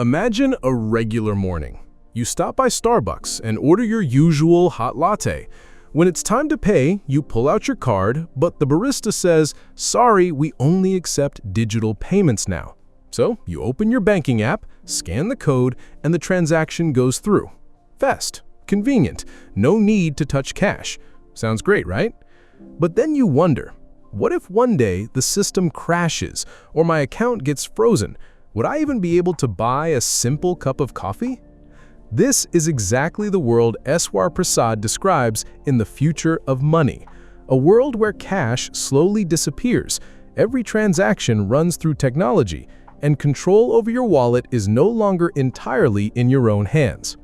Imagine a regular morning. You stop by Starbucks and order your usual hot latte. When it's time to pay, you pull out your card, but the barista says, "Sorry, we only accept digital payments now." So you open your banking app, scan the code, and the transaction goes through. Fast, convenient, no need to touch cash. Sounds great, right? But then you wonder, what if one day the system crashes or my account gets frozen? Would I even be able to buy a simple cup of coffee? This is exactly the world Eswar Prasad describes in The Future of Money, a world where cash slowly disappears, every transaction runs through technology, and control over your wallet is no longer entirely in your own hands.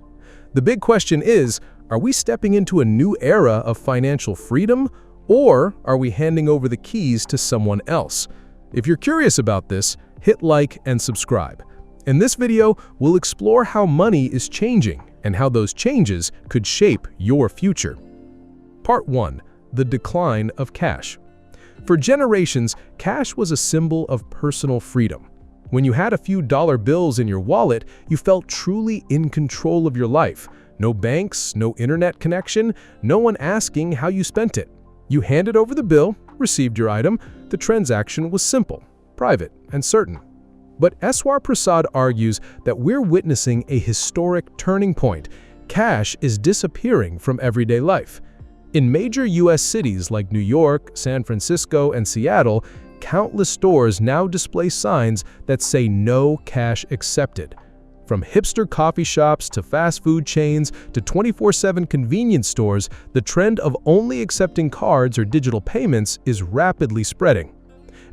The big question is, are we stepping into a new era of financial freedom, or are we handing over the keys to someone else? If you're curious about this, hit like and subscribe. In this video, we'll explore how money is changing and how those changes could shape your future. Part 1. The decline of cash. For generations, cash was a symbol of personal freedom. When you had a few dollar bills in your wallet, you felt truly in control of your life. No banks, no internet connection, no one asking how you spent it. You handed over the bill, received your item, the transaction was simple, private, and certain. But Eswar Prasad argues that we're witnessing a historic turning point. Cash is disappearing from everyday life. In major U.S. cities like New York, San Francisco, and Seattle, countless stores now display signs that say "No cash accepted." From hipster coffee shops to fast food chains to 24/7 convenience stores, the trend of only accepting cards or digital payments is rapidly spreading.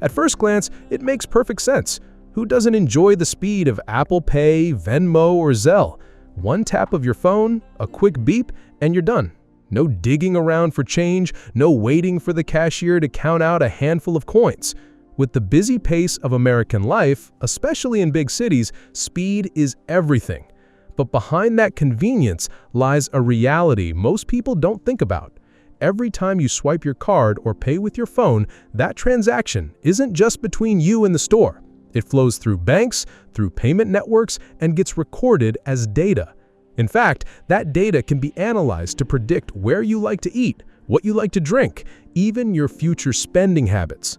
At first glance, it makes perfect sense. Who doesn't enjoy the speed of Apple Pay, Venmo, or Zelle? One tap of your phone, a quick beep, and you're done. No digging around for change, no waiting for the cashier to count out a handful of coins. With the busy pace of American life, especially in big cities, speed is everything. But behind that convenience lies a reality most people don't think about. Every time you swipe your card or pay with your phone, that transaction isn't just between you and the store. It flows through banks, through payment networks, and gets recorded as data. In fact, that data can be analyzed to predict where you like to eat, what you like to drink, even your future spending habits.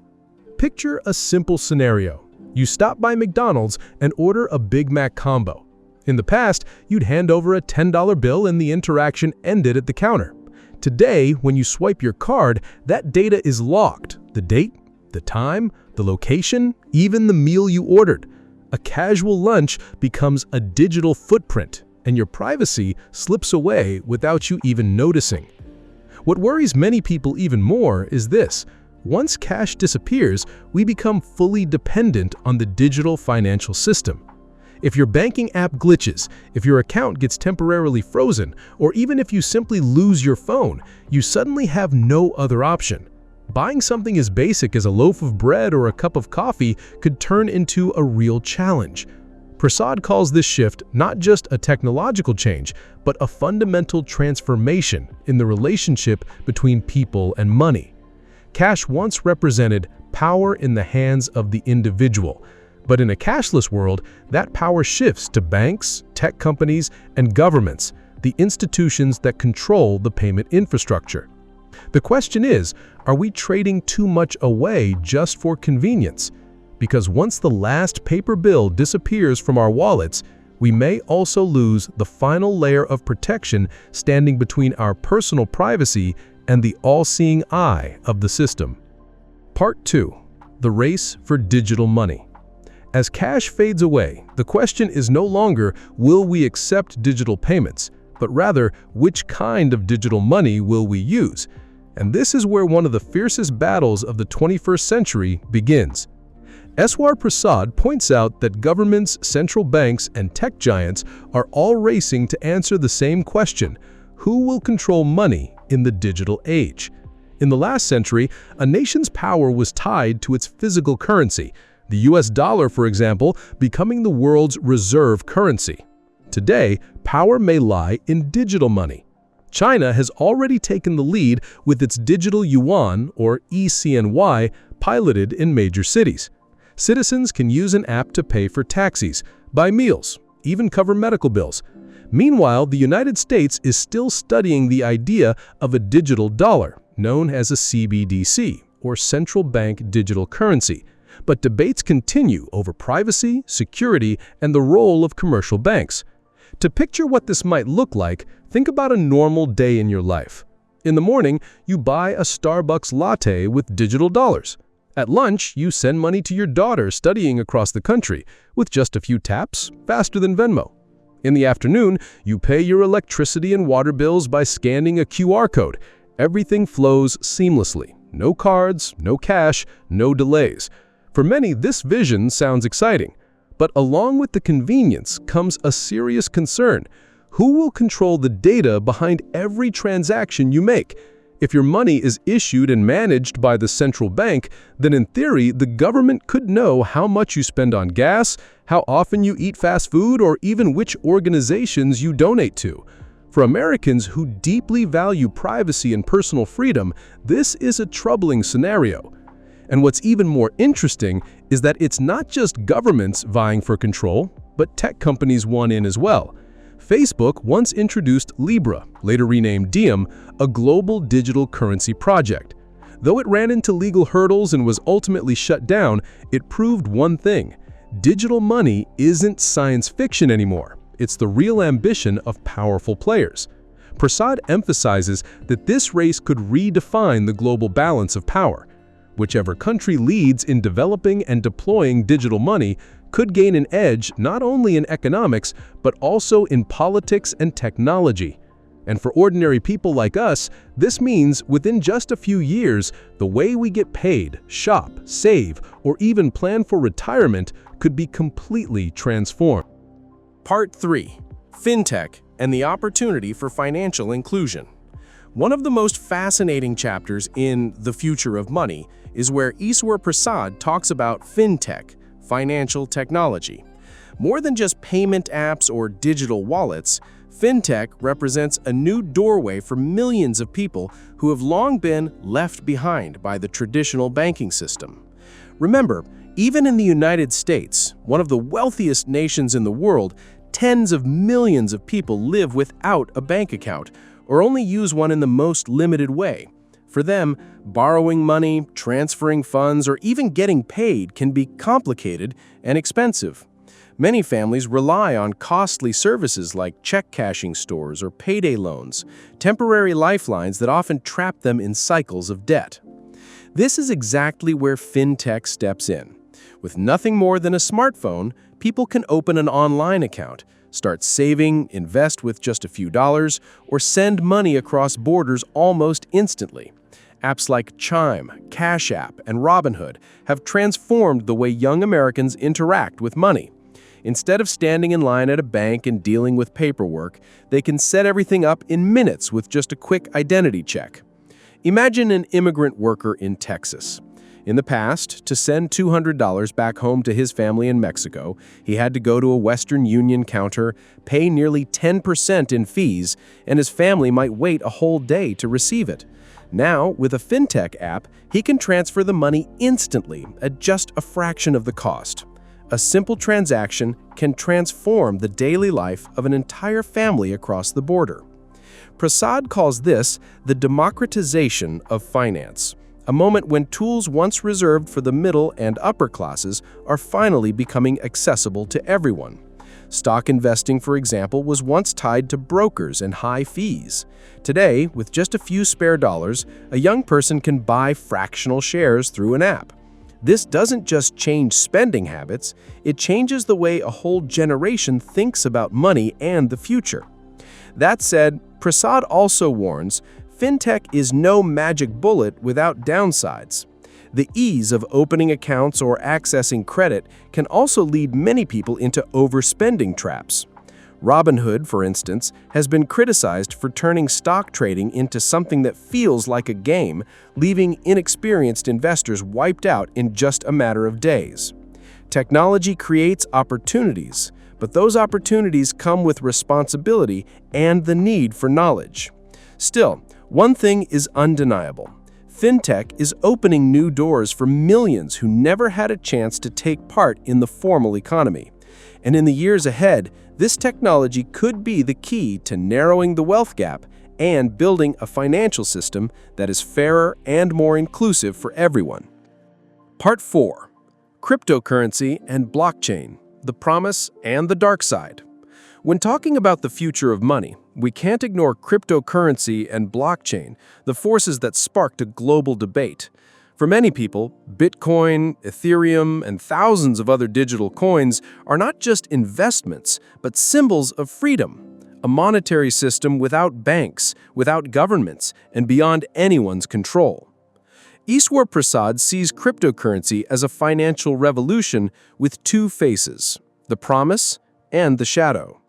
Picture a simple scenario. You stop by McDonald's and order a Big Mac combo. In the past, you'd hand over a $10 bill and the interaction ended at the counter. Today, when you swipe your card, that data is logged. The date, the time, the location, even the meal you ordered. A casual lunch becomes a digital footprint, and your privacy slips away without you even noticing. What worries many people even more is this: once cash disappears, we become fully dependent on the digital financial system. If your banking app glitches, if your account gets temporarily frozen, or even if you simply lose your phone, you suddenly have no other option. Buying something as basic as a loaf of bread or a cup of coffee could turn into a real challenge. Prasad calls this shift not just a technological change, but a fundamental transformation in the relationship between people and money. Cash once represented power in the hands of the individual, but in a cashless world, that power shifts to banks, tech companies, and governments, the institutions that control the payment infrastructure. The question is, are we trading too much away just for convenience? Because once the last paper bill disappears from our wallets, we may also lose the final layer of protection standing between our personal privacy and the all-seeing eye of the system. Part 2. The race for digital money. As cash fades away, the question is no longer, will we accept digital payments, but rather, which kind of digital money will we use? And this is where one of the fiercest battles of the 21st century begins. Eswar Prasad points out that governments, central banks, and tech giants are all racing to answer the same question: who will control money in the digital age? In the last century, a nation's power was tied to its physical currency, the US dollar, for example, becoming the world's reserve currency. Today, power may lie in digital money. China has already taken the lead with its digital yuan, or eCNY, piloted in major cities. Citizens can use an app to pay for taxis, buy meals, even cover medical bills. Meanwhile, the United States is still studying the idea of a digital dollar, known as a CBDC, or central bank digital currency. But debates continue over privacy, security, and the role of commercial banks. To picture what this might look like, think about a normal day in your life. In the morning, you buy a Starbucks latte with digital dollars. At lunch, you send money to your daughter studying across the country with just a few taps, faster than Venmo. In the afternoon, you pay your electricity and water bills by scanning a QR code. Everything flows seamlessly. No cards, no cash, no delays. For many, this vision sounds exciting. But along with the convenience comes a serious concern. Who will control the data behind every transaction you make? If your money is issued and managed by the central bank, then in theory, the government could know how much you spend on gas, how often you eat fast food, or even which organizations you donate to. For Americans who deeply value privacy and personal freedom, this is a troubling scenario. And what's even more interesting is that it's not just governments vying for control, but tech companies want in as well. Facebook once introduced Libra, later renamed Diem, a global digital currency project. Though it ran into legal hurdles and was ultimately shut down, it proved one thing: digital money isn't science fiction anymore. It's the real ambition of powerful players. Prasad emphasizes that this race could redefine the global balance of power. Whichever country leads in developing and deploying digital money could gain an edge not only in economics, but also in politics and technology. And for ordinary people like us, this means within just a few years, the way we get paid, shop, save, or even plan for retirement could be completely transformed. Part 3. FinTech and the opportunity for financial inclusion. One of the most fascinating chapters in The Future of Money is where Eswar Prasad talks about FinTech, financial technology. More than just payment apps or digital wallets, FinTech represents a new doorway for millions of people who have long been left behind by the traditional banking system. Remember, even in the United States, one of the wealthiest nations in the world, tens of millions of people live without a bank account or only use one in the most limited way. For them, borrowing money, transferring funds, or even getting paid can be complicated and expensive. Many families rely on costly services like check cashing stores or payday loans, temporary lifelines that often trap them in cycles of debt. This is exactly where FinTech steps in. With nothing more than a smartphone, people can open an online account, start saving, invest with just a few dollars, or send money across borders almost instantly. Apps like Chime, Cash App, and Robinhood have transformed the way young Americans interact with money. Instead of standing in line at a bank and dealing with paperwork, they can set everything up in minutes with just a quick identity check. Imagine an immigrant worker in Texas. In the past, to send $200 back home to his family in Mexico, he had to go to a Western Union counter, pay nearly 10% in fees, and his family might wait a whole day to receive it. Now, with a FinTech app, he can transfer the money instantly at just a fraction of the cost. A simple transaction can transform the daily life of an entire family across the border. Prasad calls this the democratization of finance, a moment when tools once reserved for the middle and upper classes are finally becoming accessible to everyone. Stock investing, for example, was once tied to brokers and high fees. Today, with just a few spare dollars, a young person can buy fractional shares through an app. This doesn't just change spending habits, it changes the way a whole generation thinks about money and the future. That said, Prasad also warns, FinTech is no magic bullet without downsides. The ease of opening accounts or accessing credit can also lead many people into overspending traps. Robinhood, for instance, has been criticized for turning stock trading into something that feels like a game, leaving inexperienced investors wiped out in just a matter of days. Technology creates opportunities, but those opportunities come with responsibility and the need for knowledge. Still, one thing is undeniable. FinTech is opening new doors for millions who never had a chance to take part in the formal economy. And in the years ahead, this technology could be the key to narrowing the wealth gap and building a financial system that is fairer and more inclusive for everyone. Part 4. Cryptocurrency and blockchain, the promise and the dark side. When talking about the future of money, we can't ignore cryptocurrency and blockchain, the forces that sparked a global debate. For many people, Bitcoin, Ethereum, and thousands of other digital coins are not just investments, but symbols of freedom, a monetary system without banks, without governments, and beyond anyone's control. Eswar Prasad sees cryptocurrency as a financial revolution with two faces, the promise and the shadow.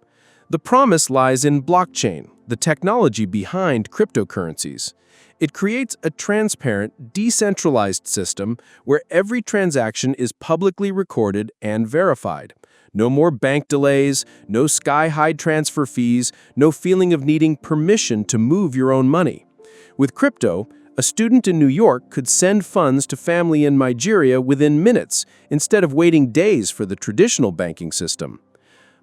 The promise lies in blockchain, the technology behind cryptocurrencies. It creates a transparent, decentralized system where every transaction is publicly recorded and verified. No more bank delays, no sky-high transfer fees, no feeling of needing permission to move your own money. With crypto, a student in New York could send funds to family in Nigeria within minutes instead of waiting days for the traditional banking system.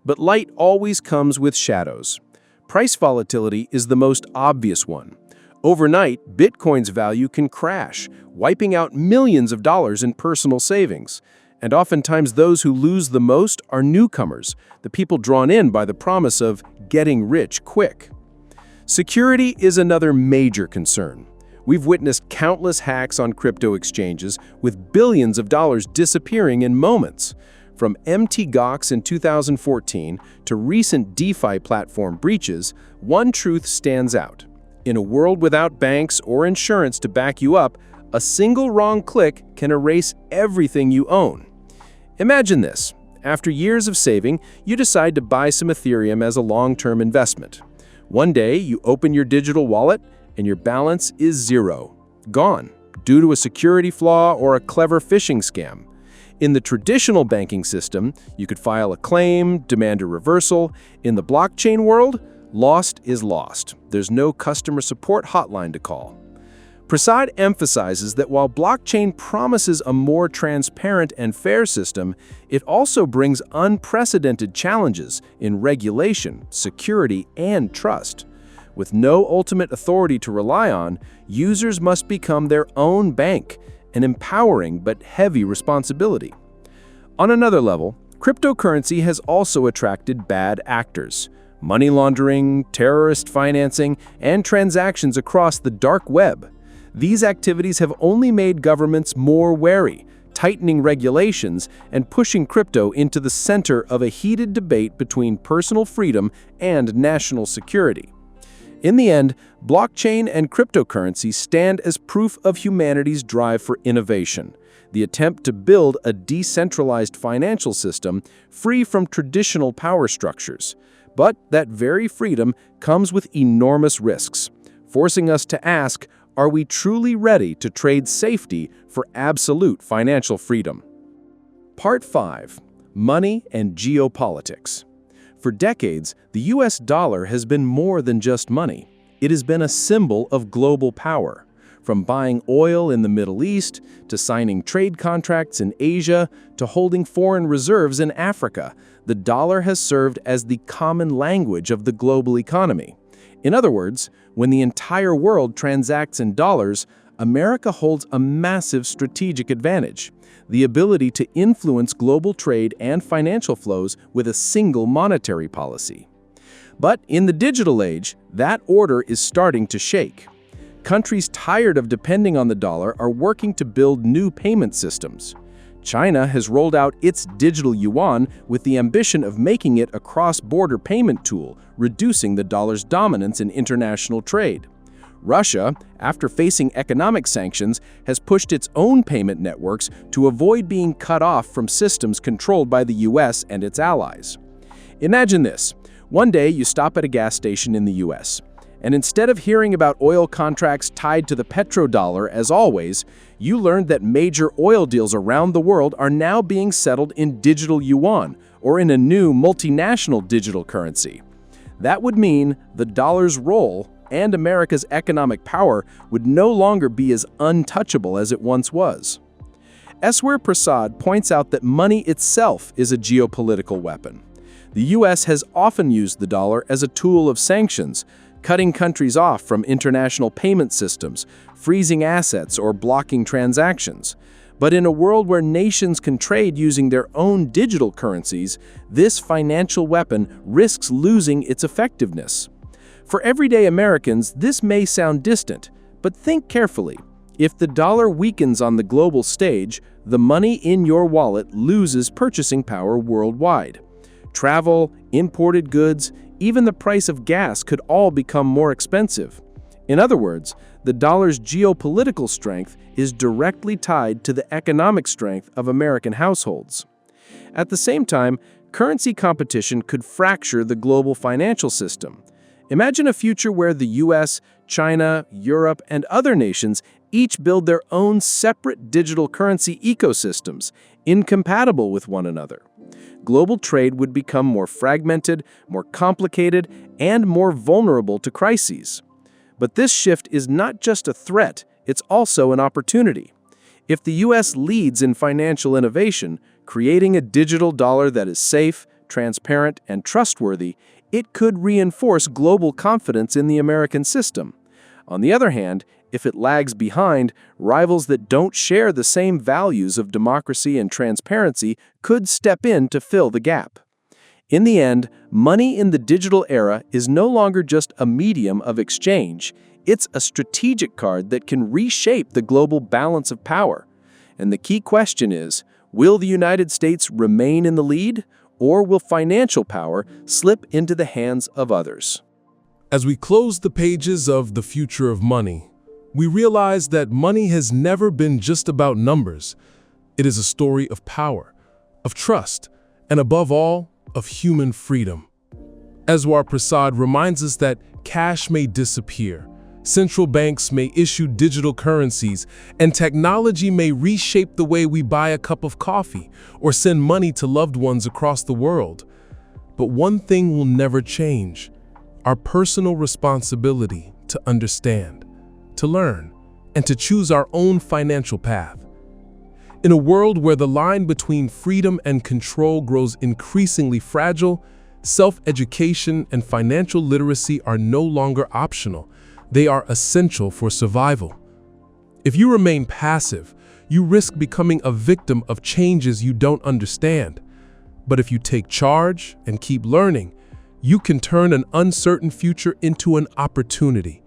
But light always comes with shadows. Price volatility is the most obvious one. Overnight, Bitcoin's value can crash, wiping out millions of dollars in personal savings. And oftentimes those who lose the most are newcomers, the people drawn in by the promise of getting rich quick. Security is another major concern. We've witnessed countless hacks on crypto exchanges, with billions of dollars disappearing in moments. From Mt. Gox in 2014 to recent DeFi platform breaches, one truth stands out. In a world without banks or insurance to back you up, a single wrong click can erase everything you own. Imagine this. After years of saving, you decide to buy some Ethereum as a long-term investment. One day, you open your digital wallet, and your balance is zero, gone, due to a security flaw or a clever phishing scam. In the traditional banking system, you could file a claim, demand a reversal. In the blockchain world, lost is lost. There's no customer support hotline to call. Prasad emphasizes that while blockchain promises a more transparent and fair system, it also brings unprecedented challenges in regulation, security, and trust. With no ultimate authority to rely on, users must become their own bank, an empowering but heavy responsibility. On another level, cryptocurrency has also attracted bad actors. Money laundering, terrorist financing, and transactions across the dark web. These activities have only made governments more wary, tightening regulations and pushing crypto into the center of a heated debate between personal freedom and national security. In the end, blockchain and cryptocurrency stand as proof of humanity's drive for innovation, the attempt to build a decentralized financial system free from traditional power structures. But that very freedom comes with enormous risks, forcing us to ask, are we truly ready to trade safety for absolute financial freedom? Part 5. Money and Geopolitics. For decades, the US dollar has been more than just money. It has been a symbol of global power. From buying oil in the Middle East, to signing trade contracts in Asia, to holding foreign reserves in Africa, the dollar has served as the common language of the global economy. In other words, when the entire world transacts in dollars, America holds a massive strategic advantage: the ability to influence global trade and financial flows with a single monetary policy. But in the digital age, that order is starting to shake. Countries tired of depending on the dollar are working to build new payment systems. China has rolled out its digital yuan with the ambition of making it a cross-border payment tool, reducing the dollar's dominance in international trade. Russia, after facing economic sanctions, has pushed its own payment networks to avoid being cut off from systems controlled by the US and its allies. Imagine this. One day you stop at a gas station in the US, and instead of hearing about oil contracts tied to the petrodollar as always, you learned that major oil deals around the world are now being settled in digital yuan, or in a new multinational digital currency. That would mean the dollar's role and America's economic power would no longer be as untouchable as it once was. Eswar Prasad points out that money itself is a geopolitical weapon. The U.S. has often used the dollar as a tool of sanctions, cutting countries off from international payment systems, freezing assets, or blocking transactions. But in a world where nations can trade using their own digital currencies, this financial weapon risks losing its effectiveness. For everyday Americans, this may sound distant, but think carefully. If the dollar weakens on the global stage, the money in your wallet loses purchasing power worldwide. Travel, imported goods, even the price of gas could all become more expensive. In other words, the dollar's geopolitical strength is directly tied to the economic strength of American households. At the same time, currency competition could fracture the global financial system. Imagine a future where the US, China, Europe, and other nations each build their own separate digital currency ecosystems, incompatible with one another. Global trade would become more fragmented, more complicated, and more vulnerable to crises. But this shift is not just a threat, it's also an opportunity. If the US leads in financial innovation, creating a digital dollar that is safe, transparent, and trustworthy, it could reinforce global confidence in the American system. On the other hand, if it lags behind, rivals that don't share the same values of democracy and transparency could step in to fill the gap. In the end, money in the digital era is no longer just a medium of exchange. It's a strategic card that can reshape the global balance of power. And the key question is, will the United States remain in the lead, or will financial power slip into the hands of others? As we close the pages of The Future of Money, we realize that money has never been just about numbers. It is a story of power, of trust, and above all, of human freedom. Eswar Prasad reminds us that cash may disappear, central banks may issue digital currencies, and technology may reshape the way we buy a cup of coffee or send money to loved ones across the world. But one thing will never change: our personal responsibility to understand, to learn, and to choose our own financial path. In a world where the line between freedom and control grows increasingly fragile, self-education and financial literacy are no longer optional. They are essential for survival. If you remain passive, you risk becoming a victim of changes you don't understand. But if you take charge and keep learning, you can turn an uncertain future into an opportunity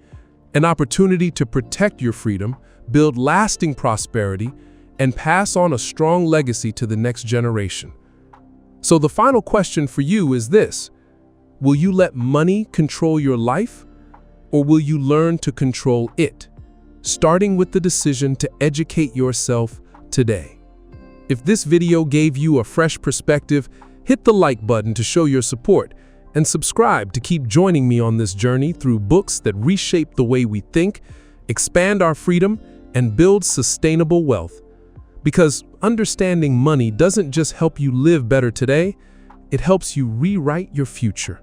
to protect your freedom, build lasting prosperity, and pass on a strong legacy to the next generation. So the final question for you is this: will you let money control your life, or will you learn to control it, starting with the decision to educate yourself today? If this video gave you a fresh perspective, hit the like button to show your support, and subscribe to keep joining me on this journey through books that reshape the way we think, expand our freedom, and build sustainable wealth. Because understanding money doesn't just help you live better today, it helps you rewrite your future.